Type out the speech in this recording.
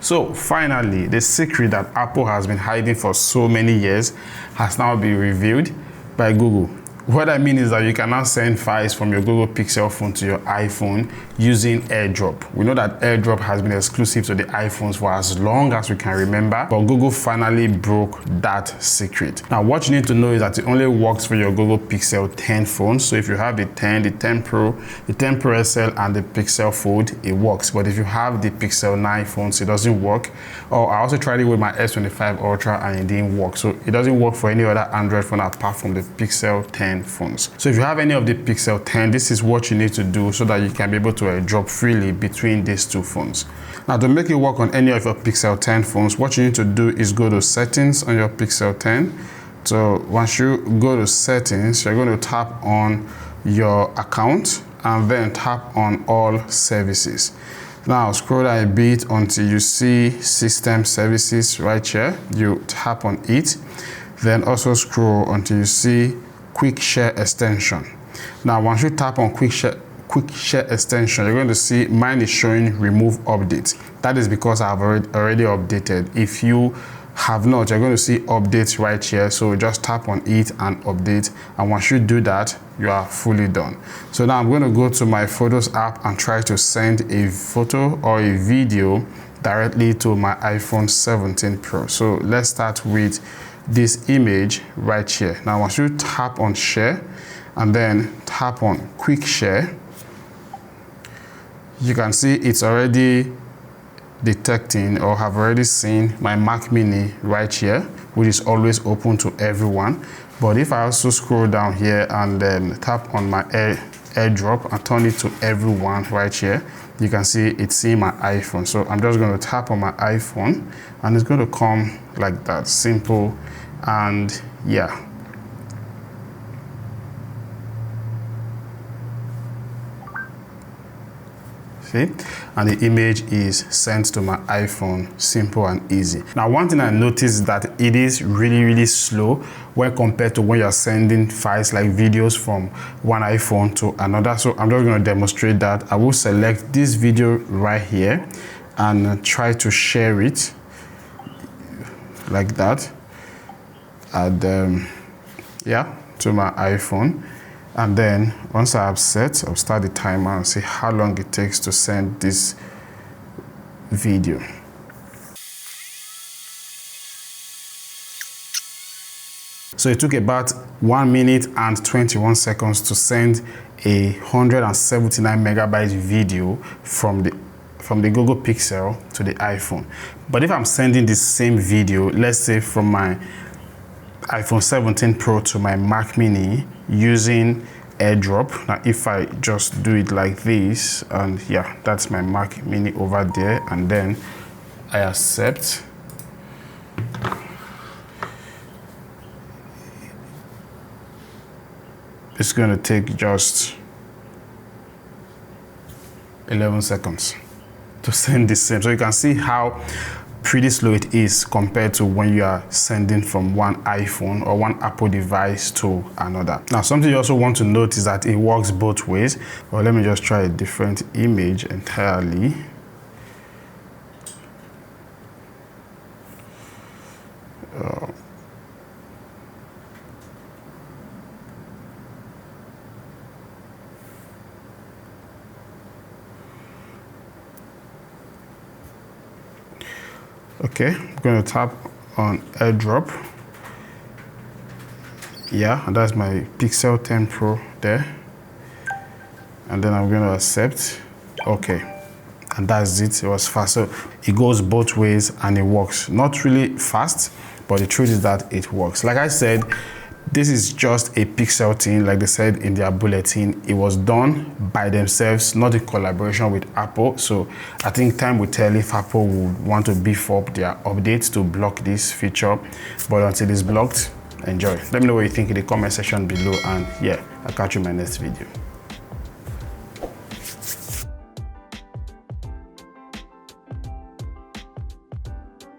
So finally, the secret that Apple has been hiding for so many years has now been revealed by Google. What I mean is that you can now send files from your Google Pixel phone to your iPhone using Airdrop. We know that Airdrop has been exclusive to the iPhones for as long as we can remember, but Google finally broke that secret. Now, what you need to know is that it only works for your Google Pixel 10 phones. So if you have the 10, the 10 Pro, the 10 Pro SL, and the Pixel Fold, it works. But if you have the Pixel 9 phones, it doesn't work. Or I also tried it with my S25 Ultra and it didn't work. So it doesn't work for any other Android phone apart from the Pixel 10 phones. So if you have any of the Pixel 10, this is what you need to do so that you can be able to airdrop freely between these two phones. Now, to make it work on any of your Pixel 10 phones, what you need to do is go to settings on your Pixel 10. So once you go to settings, you're going to tap on your account and then tap on all services. Now scroll down a bit until you see system services right here. You tap on it, then also scroll until you see quick share extension. Now once you tap on quick share extension, you're going to see mine is showing remove update. That is because I've already updated. If you have not, you're going to see updates right here. So just tap on it and update, and once you do that, you are fully done. So now I'm going to go to my Photos app and try to send a photo or a video directly to my iPhone 17 Pro. So let's start with this image right here. Now once you tap on share and then tap on quick share, you can see it's already detecting or have already seen my Mac Mini right here, which is always open to everyone. But if I also scroll down here and then tap on my AirDrop and turn it to everyone right here, you can see it's seeing my iPhone. So I'm just going to tap on my iPhone and it's going to come like that, simple. And yeah, see, and the image is sent to my iPhone, simple and easy. Now, one thing I noticed is that it is really slow when compared to when you're sending files like videos from one iPhone to another. So I'm just going to demonstrate that. I will select this video right here and try to share it like that, and yeah, to my iPhone. And then once I have set, I'll start the timer and see how long it takes to send this video. So it took about 1 minute and 21 seconds to send a 179 megabyte video from the Google Pixel to the iPhone. But if I'm sending the same video, let's say from my iPhone 17 Pro to my Mac Mini using AirDrop. Now if I just do it like this, and yeah, that's my Mac Mini over there, and then I accept, it's going to take just 11 seconds to send the same. So you can see how pretty slow it is compared to when you are sending from one iPhone or one Apple device to another. Now, something you also want to note is that it works both ways. Well, let me just try a different image entirely. Okay, I'm going to tap on AirDrop. Yeah, and that's my Pixel 10 Pro there. And then I'm going to accept. Okay, and that's it. It was fast. So it goes both ways and it works. Not really fast, but the truth is that it works. Like I said, this is just a Pixel thing, like they said in their bulletin. It was done by themselves, not in collaboration with Apple. So I think time will tell if Apple would want to beef up their updates to block this feature. But until it's blocked, enjoy. Let me know what you think in the comment section below, and yeah, I'll catch you in my next video.